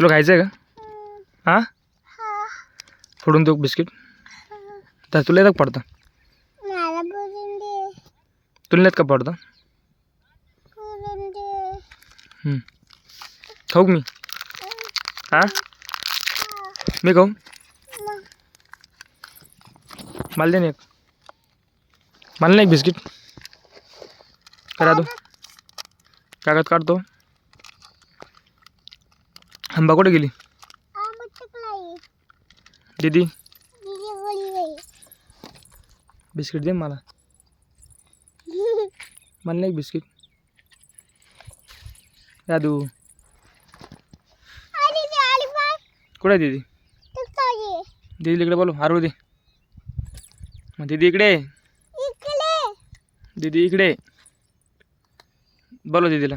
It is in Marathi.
तुला खायचं आहे का? हां, फोडून देऊ बिस्किट? तर तुला येतं का पडतं? तुला येत का पडतं? खाऊ का मी? हां, मी खाऊ? मला दे ना एक. मला नाही एक बिस्किट करा दो. कागद काढतो. आंबा कुठे गेली? दीदी बिस्किट दे मला. मला नाही एक बिस्किट. दादू कुठे आहे दीदी? दीदी इकडे बोलू. हारू दे. मग दीदी इकडे. दीदी इकडे बोलो दीदीला.